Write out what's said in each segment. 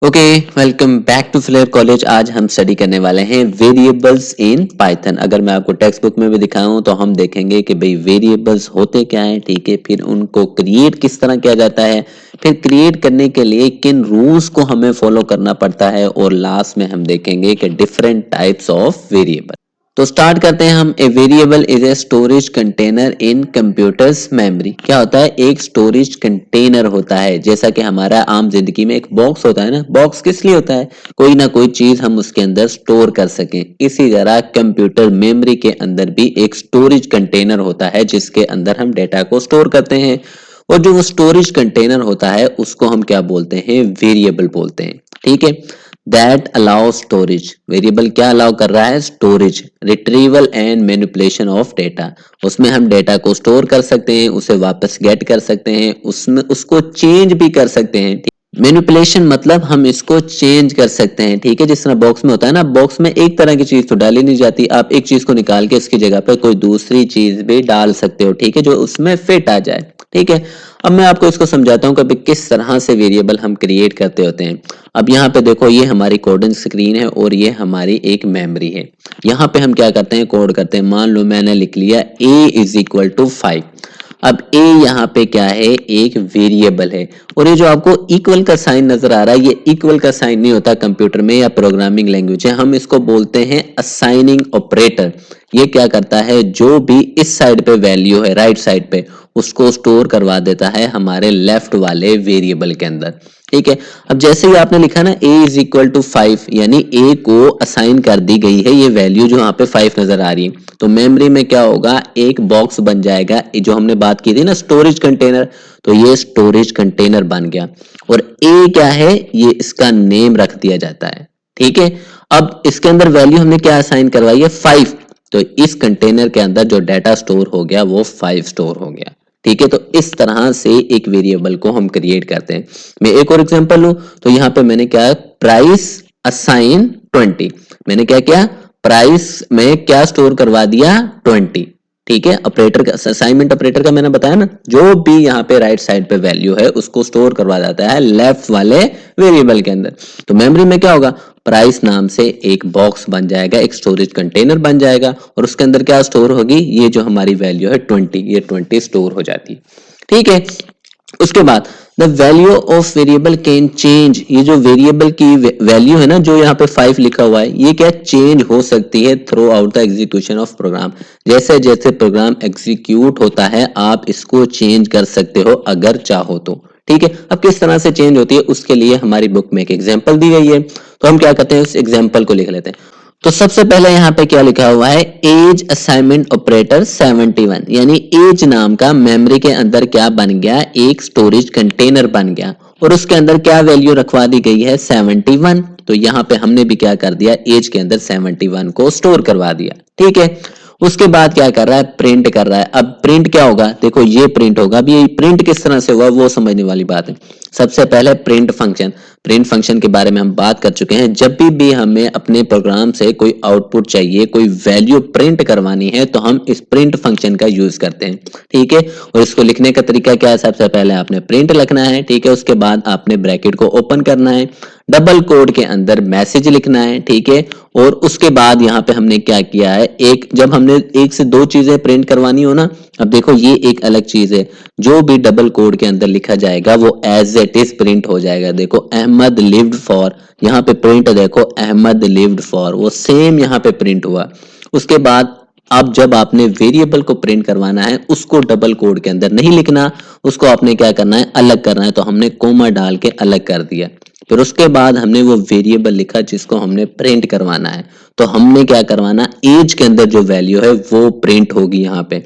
Okay, welcome back to Flair College. आज हम study करने वाले हैं वेरिएबल्स इन पाइथन। अगर मैं आपको टेक्स्ट बुक में भी दिखाऊं तो हम देखेंगे कि भाई वेरिएबल्स होते क्या है, ठीक है, फिर उनको क्रिएट किस तरह किया जाता है, फिर क्रिएट करने के लिए किन रूल्स को हमें फॉलो करना पड़ता है, और लास्ट में हम देखेंगे कि डिफरेंट टाइप्स ऑफ वेरिएबल। तो स्टार्ट करते हैं हम। A variable is a storage container in computers memory. क्या होता है? एक स्टोरेज कंटेनर होता है, जैसा कि हमारा आम जिंदगी में एक बॉक्स होता है ना। बॉक्स किस लिए होता है? कोई ना कोई चीज हम उसके अंदर स्टोर कर सकें। इसी तरह कंप्यूटर मेमोरी के अंदर भी एक स्टोरेज कंटेनर होता है जिसके अंदर हम डेटा को स्टोर करते हैं, और जो वो स्टोरेज कंटेनर होता है उसको हम क्या बोलते हैं? वेरिएबल बोलते हैं, ठीक है। That allow storage. वेरिएबल क्या अलाउ कर रहा है? Storage, retrieval and manipulation of data. उसमें हम डेटा को स्टोर कर सकते हैं, उसे वापस गेट कर सकते हैं, उसमें उसको चेंज भी कर सकते हैं। मैनिपुलेशन मतलब हम इसको चेंज कर सकते हैं, ठीक है। जिस तरह बॉक्स में होता है ना, बॉक्स में एक तरह की चीज तो डाली नहीं जाती, आप एक चीज को निकाल के इसकी जगह पे कोई दूसरी चीज भी डाल सकते हो, ठीक है, जो उसमें फिट आ जाए, ठीक है। अब मैं आपको इसको समझाता हूँ कि किस तरह से वेरिएबल हम क्रिएट करते होते हैं। अब यहाँ पे देखो, ये हमारी कोडिंग स्क्रीन है और ये हमारी एक मेमोरी है। यहाँ पे हम क्या करते हैं? कोड करते हैं। मान लो मैंने लिख लिया a इज इक्वल टू 5। अब a यहाँ पे क्या है? एक वेरिएबल है। और ये जो आपको इक्वल का साइन नजर आ रहा है, ये इक्वल का साइन नहीं होता कंप्यूटर में या प्रोग्रामिंग लैंग्वेज है, हम इसको बोलते हैं असाइनिंग ऑपरेटर। ये क्या करता है? जो भी इस साइड पे वैल्यू है, राइट साइड पे, उसको स्टोर करवा देता है हमारे लेफ्ट वाले वेरिएबल के अंदर, ठीक है। अब जैसे ही आपने लिखा ना a इज इक्वल टू 5, यानी a को असाइन कर दी गई है ये वैल्यू जो यहाँ पे 5 नजर आ रही है, तो मेमोरी में क्या होगा? एक बॉक्स बन जाएगा, जो हमने बात की थी ना स्टोरेज कंटेनर, तो ये स्टोरेज कंटेनर बन गया। और a क्या है? ये इसका नेम रख दिया जाता है, ठीक है। अब इसके अंदर वैल्यू हमने क्या असाइन करवाई है? 5। तो इस कंटेनर के अंदर जो डाटा स्टोर हो गया वो 5 स्टोर हो गया, ठीक है। तो इस तरह से एक वेरिएबल को हम क्रिएट करते हैं। मैं एक और एग्जांपल लूं तो यहां पे मैंने क्या है? Price assign 20। मैंने क्या किया? प्राइस में क्या स्टोर करवा दिया? 20, ठीक है। ऑपरेटर का, असाइनमेंट ऑपरेटर का मैंने बताया ना, जो भी यहाँ पे राइट साइड पे वैल्यू है उसको स्टोर करवा जाता है लेफ्ट वाले वेरिएबल के अंदर। तो मेमोरी में क्या होगा? प्राइस नाम से एक बॉक्स बन जाएगा, एक स्टोरेज कंटेनर बन जाएगा, और उसके अंदर क्या स्टोर होगी? ये जो हमारी वैल्यू है 20, ये 20 स्टोर हो जाती है, ठीक है। उसके बाद the value of variable can change. ये जो वेरिएबल की वैल्यू है ना, जो यहाँ पे 5 लिखा हुआ है, ये क्या चेंज हो सकती है throughout the execution of program. जैसे जैसे प्रोग्राम एग्जीक्यूट होता है आप इसको चेंज कर सकते हो अगर चाहो तो, ठीक है। अब किस तरह से चेंज होती है उसके लिए हमारी बुक में एक एग्जांपल दी गई है, तो हम क्या करते हैं? उस एग्जांपल को लिख लेते हैं। तो सबसे पहले यहाँ पे क्या लिखा हुआ है? एज असाइनमेंट ऑपरेटर 71, यानी एज नाम का मेमोरी के अंदर क्या बन गया? एक स्टोरेज कंटेनर बन गया, और उसके अंदर क्या वैल्यू रखवा दी गई है? 71। तो यहाँ पे हमने भी क्या कर दिया? एज के अंदर 71 को स्टोर करवा दिया, ठीक है। उसके बाद क्या कर रहा है? प्रिंट कर रहा है। अब प्रिंट क्या होगा? देखो ये प्रिंट होगा। अब ये प्रिंट किस तरह से होगा वो समझने वाली बात है। सबसे पहले प्रिंट फंक्शन। प्रिंट फंक्शन के बारे में हम बात कर चुके हैं। जब भी हमें अपने प्रोग्राम से कोई आउटपुट चाहिए, कोई वैल्यू प्रिंट करवानी है, तो हम इस प्रिंट फंक्शन का यूज करते हैं, ठीक है। और इसको लिखने का तरीका क्या है? सबसे पहले आपने प्रिंट लिखना है, ठीक है। उसके बाद आपने ब्रैकेट को ओपन करना है, डबल कोड के अंदर मैसेज लिखना है, ठीक है। और उसके बाद यहाँ पे हमने क्या किया है? एक, जब हमने एक से दो चीजें प्रिंट करवानी हो ना, अब देखो ये एक अलग चीज है, जो भी डबल कोड के अंदर लिखा जाएगा वो एज इट इज प्रिंट हो जाएगा। देखो अहमद लिव्ड फॉर, यहाँ पे प्रिंट देखो अहमद लिव्ड फॉर, वो सेम यहाँ पे प्रिंट हुआ। उसके बाद अब जब आपने वेरिएबल को प्रिंट करवाना है, उसको डबल कोड के अंदर नहीं लिखना, उसको आपने क्या करना है? अलग करना है। तो हमने कोमा डाल के अलग कर दिया। फिर उसके बाद हमने वो वेरिएबल लिखा जिसको हमने प्रिंट करवाना है। तो हमने क्या करवाना? एज के अंदर जो वैल्यू है वो प्रिंट होगी यहाँ पे।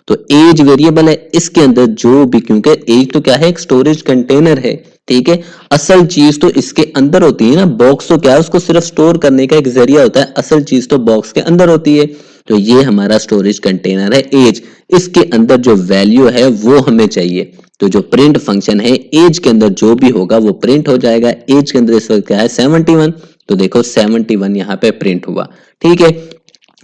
तो एज वेरिएबल है, इसके अंदर जो भी, क्योंकि एज तो क्या है? एक स्टोरेज कंटेनर है, ठीक है। असल चीज तो इसके अंदर होती है ना, बॉक्स तो क्या है? उसको सिर्फ स्टोर करने का एक जरिया होता है, असल चीज तो बॉक्स के अंदर होती है। तो ये हमारा स्टोरेज कंटेनर है एज, इसके अंदर जो वैल्यू है वो हमें चाहिए। तो जो प्रिंट फंक्शन है, एज के अंदर जो भी होगा वो प्रिंट हो जाएगा। एज के अंदर इस वक्त क्या है? 71। तो देखो 71 यहाँ पे प्रिंट हुआ, ठीक है।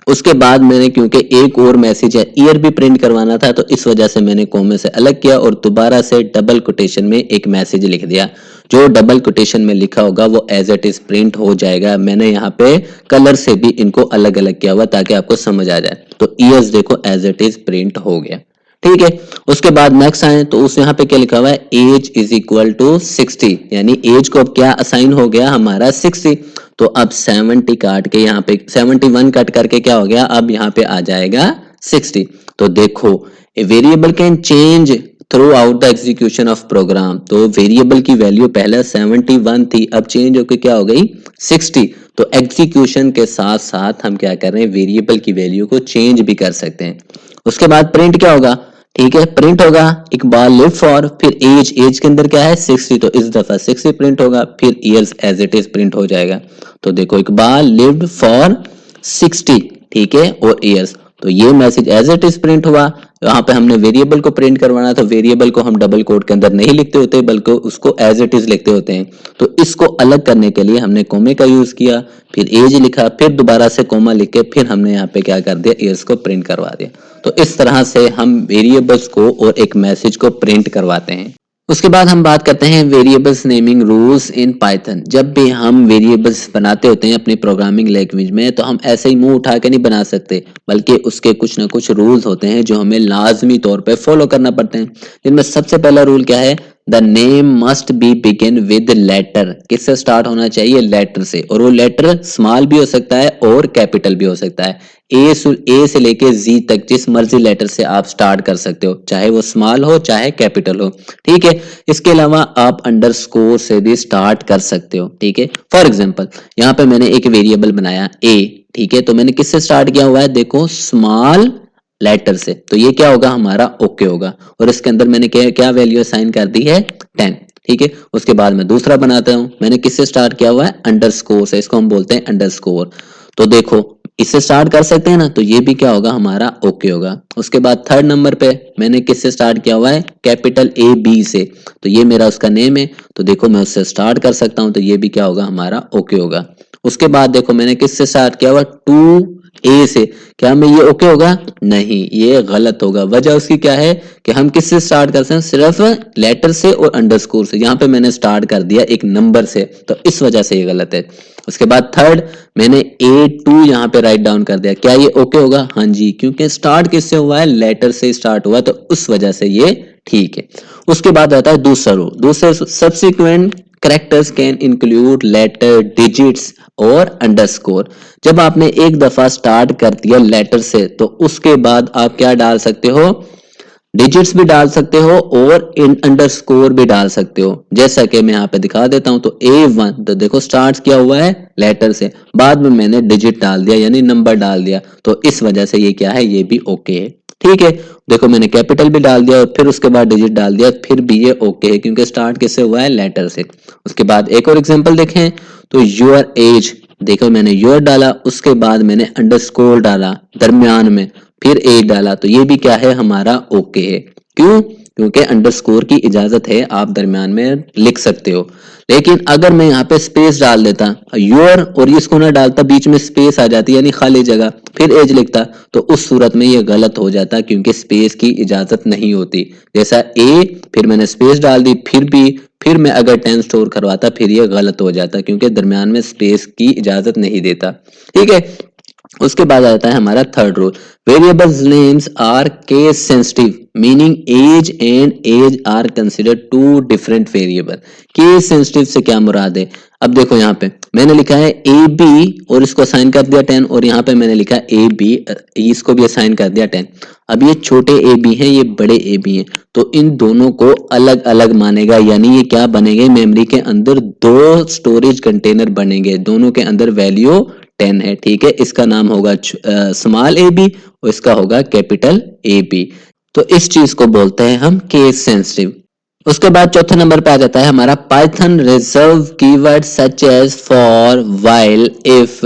उसके बाद मैंने, क्योंकि एक और मैसेज है, ईयर भी प्रिंट करवाना था, तो इस वजह से मैंने कोमे से अलग किया और दोबारा से डबल कोटेशन में एक मैसेज लिख दिया। जो डबल कोटेशन में लिखा होगा वो एज इट इज प्रिंट हो जाएगा। मैंने यहाँ पे कलर से भी इनको अलग अलग किया हुआ ताकि आपको समझ आ जाए। तो ईयर्स देखो एज इट इज प्रिंट हो गया, ठीक है। उसके बाद नेक्स्ट आए तो उस यहाँ पे क्या लिखा हुआ है, एज इज इक्वल टू 60, यानी एज को अब क्या असाइन हो गया हमारा 60। तो अब 70 काट के यहाँ पे 71 कट करके क्या हो गया, अब यहाँ पे आ जाएगा 60। तो देखो a variable can change throughout the execution of program. तो वेरिएबल की वैल्यू पहले 71 थी, अब चेंज होकर क्या हो गई 60। तो एग्जीक्यूशन के साथ साथ हम क्या कर रहे हैं, वेरिएबल की वैल्यू को चेंज भी कर सकते हैं। उसके बाद प्रिंट क्या होगा, ठीक है, प्रिंट होगा एक बार लिव फॉर, फिर एज के अंदर क्या है 60, तो इस दफा 60 प्रिंट होगा, फिर years as it is print हो जाएगा। तो देखो एक बार लिव्ड फॉर 60, ठीक है, और ईयर्स, तो ये message as it is print हुआ। यहाँ पे हमने वेरिएबल को प्रिंट करवाना, तो वेरिएबल को हम डबल कोट के अंदर नहीं लिखते होते बल्कि उसको एज इट इज लिखते होते हैं। तो इसको अलग करने के लिए हमने कोमे का यूज किया, फिर एज लिखा, फिर दोबारा से कोमा लिख के फिर हमने यहाँ पे क्या कर दिया, ईयर्स को प्रिंट करवा दिया। तो इस तरह से हम वेरिएबल्स को और एक मैसेज को प्रिंट करवाते हैं। उसके बाद हम बात करते हैं variables naming rules in Python. जब भी हम वेरिएबल्स बनाते होते हैं अपनी प्रोग्रामिंग लैंग्वेज में, तो हम ऐसे ही मुंह उठा के नहीं बना सकते, बल्कि उसके कुछ ना कुछ रूल्स होते हैं जो हमें लाजमी तौर पे फॉलो करना पड़ते हैं। जिनमें सबसे पहला रूल क्या है, the name must be begin with letter. किससे स्टार्ट होना चाहिए, लेटर से, और वो लेटर स्मॉल भी हो सकता है और कैपिटल भी हो सकता है। ए से लेके जी तक जिस मर्जी लेटर से आप स्टार्ट कर सकते हो, चाहे वो स्मॉल हो चाहे कैपिटल हो, ठीक है। इसके अलावा आप अंडरस्कोर से भी स्टार्ट कर सकते हो, ठीक है। फॉर एग्जांपल यहाँ पे मैंने एक वेरिएबल बनाया ए, ठीक है, तो मैंने किससे स्टार्ट किया हुआ है, देखो स्मॉल लेटर से, तो ये क्या होगा हमारा ओके होगा, और इसके अंदर मैंने क्या वैल्यू असाइन कर दी है 10, ठीक है। उसके बाद मैं दूसरा बनाता हूं, मैंने किससे स्टार्ट किया हुआ है, अंडरस्कोर से, इसको हम बोलते हैं अंडरस्कोर। तो देखो इससे स्टार्ट कर सकते हैं ना, तो ये भी क्या होगा हमारा ओके होगा। उसके बाद थर्ड नंबर पे मैंने किससे स्टार्ट किया हुआ है, कैपिटल ए बी से, तो ये मेरा उसका नेम है, तो देखो मैं उससे स्टार्ट कर सकता हूं, तो ये भी क्या होगा हमारा ओके होगा। उसके बाद देखो मैंने किससे स्टार्ट किया हुआ, 2A से, क्या मैं ये ओके होगा, नहीं ये गलत होगा। वजह उसकी क्या है कि हम किससे स्टार्ट करते हैं, सिर्फ लेटर से और अंडरस्कोर से, यहाँ पे मैंने स्टार्ट कर दिया एक नंबर से, तो इस वजह से ये गलत है। उसके बाद थर्ड मैंने A2 यहाँ पे राइट डाउन कर दिया, क्या ये ओके होगा, हाँ जी, क्योंकि स्टार्ट किससे हुआ है, लेटर से स्टार्ट हुआ, तो उस वजह से ये ठीक है। उसके बाद आता है दूसरा रूल, दूसरे subsequent characters can include letter, digits और अंडरस्कोर। जब आपने एक दफा स्टार्ट कर दिया लेटर से, तो उसके बाद आप क्या डाल सकते हो, डिजिट्स भी डाल सकते हो और अंडरस्कोर भी डाल सकते हो। जैसा कि मैं यहाँ पे दिखा देता हूं, तो A1 तो देखो स्टार्ट किया हुआ है लेटर से, बाद में मैंने डिजिट डाल दिया यानी नंबर डाल दिया, तो इस वजह से ये क्या है, ये भी ओके है, ठीक है। देखो मैंने कैपिटल भी डाल दिया और फिर उसके बाद डिजिट डाल दिया, फिर भी ये ओके है क्योंकि स्टार्ट किससे हुआ है, लेटर से। उसके बाद एक और एग्जांपल देखें, तो योर एज, देखो मैंने योर डाला, उसके बाद मैंने अंडरस्कोर डाला दरमियान में, फिर एज डाला, तो ये भी क्या है हमारा ओके है। क्यों, क्योंकि अंडरस्कोर की इजाजत है, आप दरमियान में लिख सकते हो। लेकिन अगर मैं यहाँ पे स्पेस डाल देता, योर और इसको ना डालता, बीच में स्पेस आ जाती यानी खाली जगह, फिर एज लिखता, तो उस सूरत में ये गलत हो जाता क्योंकि स्पेस की इजाजत नहीं होती। जैसा ए फिर मैंने स्पेस डाल दी, फिर भी फिर मैं अगर 10 स्टोर करवाता, फिर ये गलत हो जाता क्योंकि दरमियान में स्पेस की इजाजत नहीं देता, ठीक है। उसके बाद आता है हमारा third rule, variables names are case sensitive, meaning age and age are considered two different variable. Case sensitive से क्या मुराद है, अब देखो यहाँ पे मैंने लिखा है ए बी और इसको असाइन कर दिया 10, और यहाँ पे मैंने लिखा ए बी, इसको भी असाइन कर दिया 10। अब ये छोटे ए बी हैं, ये बड़े ए बी हैं, तो इन दोनों को अलग अलग मानेगा, यानी ये क्या बनेंगे, मेमोरी के अंदर दो स्टोरेज कंटेनर बनेंगे, दोनों के अंदर वैल्यू 10 है, ठीक है। इसका नाम होगा स्मॉल ए बी और इसका होगा कैपिटल ए बी, तो इस चीज को बोलते हैं हम केस सेंसिटिव। उसके बाद चौथे नंबर पे आ जाता है हमारा Python reserved keyword such as for, while, if,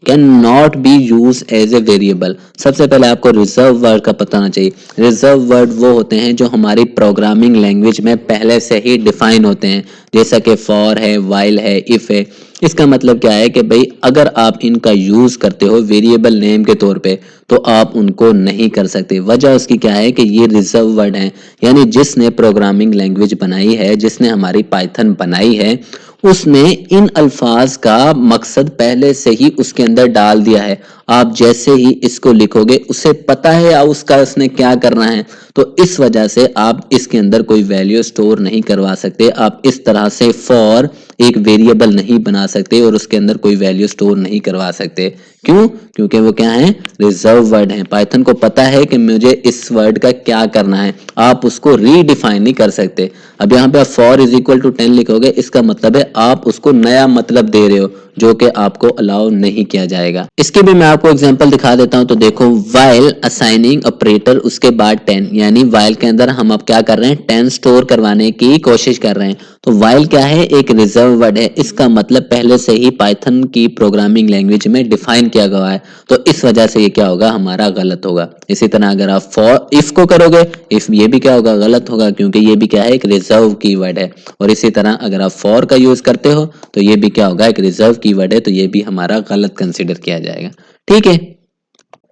can not be use as a variable. सबसे पहले आपको रिजर्व वर्ड का पता होना चाहिए। रिजर्व वर्ड वो होते हैं जो हमारी प्रोग्रामिंग लैंग्वेज में पहले से ही डिफाइन होते हैं, जैसा कि फॉर है, वाइल है, इफ है। इसका मतलब क्या है कि भाई अगर आप इनका यूज करते हो वेरिएबल नेम के तौर पे तो आप उनको नहीं कर सकते। वजह उसकी क्या है कि ये रिजर्व वर्ड हैं, यानी जिसने प्रोग्रामिंग लैंग्वेज बनाई है, जिसने हमारी पाइथन बनाई है, उसने इन अल्फाज का मकसद पहले से ही उसके अंदर डाल दिया है। आप जैसे ही इसको लिखोगे उसे पता है उसका उसने क्या करना है, तो इस वजह से आप इसके अंदर कोई वैल्यू स्टोर नहीं करवा सकते। आप इस तरह से फॉर एक वेरिएबल नहीं बना सकते और उसके अंदर कोई वैल्यू स्टोर नहीं करवा सकते। क्यों? क्योंकि वो क्या है, रिजर्व वर्ड है। पाइथन को पता है कि मुझे इस वर्ड का क्या करना है, आप उसको रीडिफाइन नहीं कर सकते। अब यहाँ पे आप फॉर इज इक्वल टू 10 लिखोगे, इसका मतलब है आप उसको नया मतलब दे रहे हो जो कि आपको अलाउ नहीं किया जाएगा। इसके भी मैं आपको एग्जांपल दिखा देता हूं। तो देखो, वाइल असाइनिंग ऑपरेटर उसके बाद 10, यानी वाइल के अंदर हम अब क्या कर रहे हैं, 10 स्टोर करवाने की कोशिश कर रहे हैं। तो वाइल क्या है, एक रिजर्व वर्ड है। इसका मतलब पहले से ही पाइथन की प्रोग्रामिंग लैंग्वेज में डिफाइन किया गया है, तो इस वजह से ये क्या होगा, हमारा गलत होगा। इसी तरह अगर आप फॉर इफ को करोगे, इफ ये भी क्या होगा, गलत होगा, क्योंकि ये भी क्या है, एक रिजर्व कीवर्ड है। और इसी तरह अगर आप फॉर का यूज करते हो तो ये भी क्या होगा, एक रिजर्व कीवर्ड है, तो ये भी हमारा गलत कंसीडर किया जाएगा। ठीक है।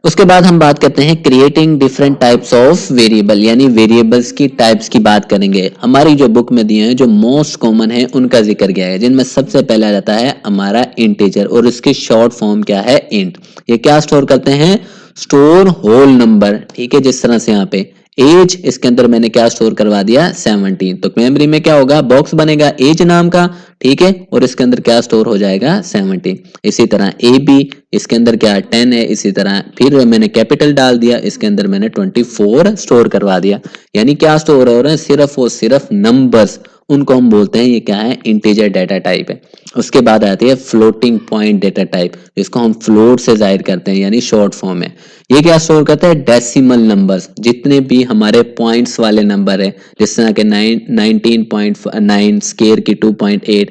उसके बाद हम बात करते हैं creating different types of variable, यानी वेरिएबल्स की टाइप्स की बात करेंगे। हमारी जो बुक में दिए हैं जो मोस्ट कॉमन है उनका जिक्र किया है, जिनमें सबसे पहला रहता है हमारा इंटीजर, और इसकी शॉर्ट फॉर्म क्या है, इंट। ये क्या स्टोर करते हैं, स्टोर होल नंबर। ठीक है, जिस तरह से यहाँ पे एज, इसके अंदर मैंने क्या स्टोर करवा दिया, 17, तो मेमोरी में क्या होगा, बॉक्स बनेगा एज नाम का। ठीक है, और इसके अंदर क्या स्टोर हो जाएगा, 17। इसी तरह ए बी, इसके अंदर क्या 10 है। इसी तरह फिर मैंने कैपिटल डाल दिया, इसके अंदर मैंने 24 स्टोर करवा दिया। यानी क्या स्टोर हो रहा है, सिर्फ और सिर्फ नंबर्स, उनको हम बोलते हैं ये क्या है, इंटीजर डाटा टाइप है। उसके बाद आती है फ्लोटिंग पॉइंट डाटा टाइप, इसको हम फ्लोट से जाहिर करते हैं, यानी शॉर्ट फॉर्म है। ये क्या स्टोर करता है, डेसिमल नंबर्स, जितने भी हमारे पॉइंट्स वाले नंबर है, जिस तरह के 19.9 स्केयर की 2.8,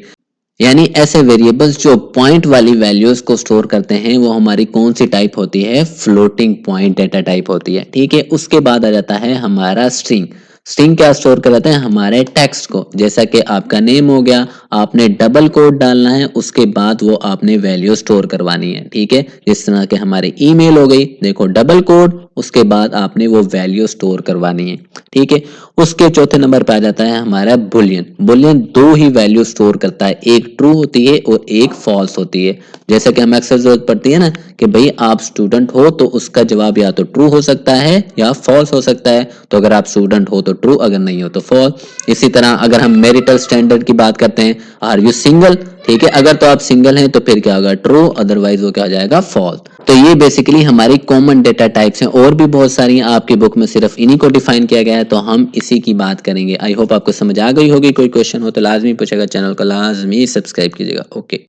यानी ऐसे वेरिएबल्स जो पॉइंट वाली वैल्यूज को स्टोर करते हैं वो हमारी कौन सी टाइप होती है, फ्लोटिंग पॉइंट डाटा टाइप होती है। ठीक है, उसके बाद आ जाता है हमारा स्ट्रिंग। स्ट्रिंग क्या स्टोर करते हैं, हमारे टेक्स्ट को, जैसा कि आपका नेम हो गया, आपने डबल कोड डालना है, उसके बाद वो आपने वैल्यू स्टोर करवानी है। ठीक है, जिस तरह के हमारी ईमेल हो गई, देखो डबल कोड, उसके बाद आपने वो वैल्यू स्टोर करवानी है। ठीक है, उसके चौथे नंबर पे आ जाता है हमारा बुलियन। बुलियन दो ही वैल्यू स्टोर करता है, एक ट्रू होती है और एक फॉल्स होती है। जैसे कि हमें अक्सर जरूरत पड़ती है ना कि भाई आप स्टूडेंट हो तो उसका जवाब या तो ट्रू हो सकता है या फॉल्स हो सकता है। तो अगर आप स्टूडेंट हो तो ट्रू, अगर नहीं हो तो फॉल्स। इसी तरह अगर हम मैरिटल स्टैंडर्ड की बात करते हैं, आर यू सिंगल, ठीक है, अगर तो आप सिंगल हैं तो फिर क्या होगा, ट्रू, अदरवाइज वो क्या हो जाएगा, फॉल्स। तो ये बेसिकली हमारी कॉमन डेटा टाइप्स हैं, और भी बहुत सारी आपकी बुक में सिर्फ इन्हीं को डिफाइन किया गया है, तो हम इसी की बात करेंगे। आई होप आपको समझ आ गई होगी। कोई क्वेश्चन हो तो लाजमी पूछेगा, चैनल को लाजमी सब्सक्राइब कीजिएगा। ओके।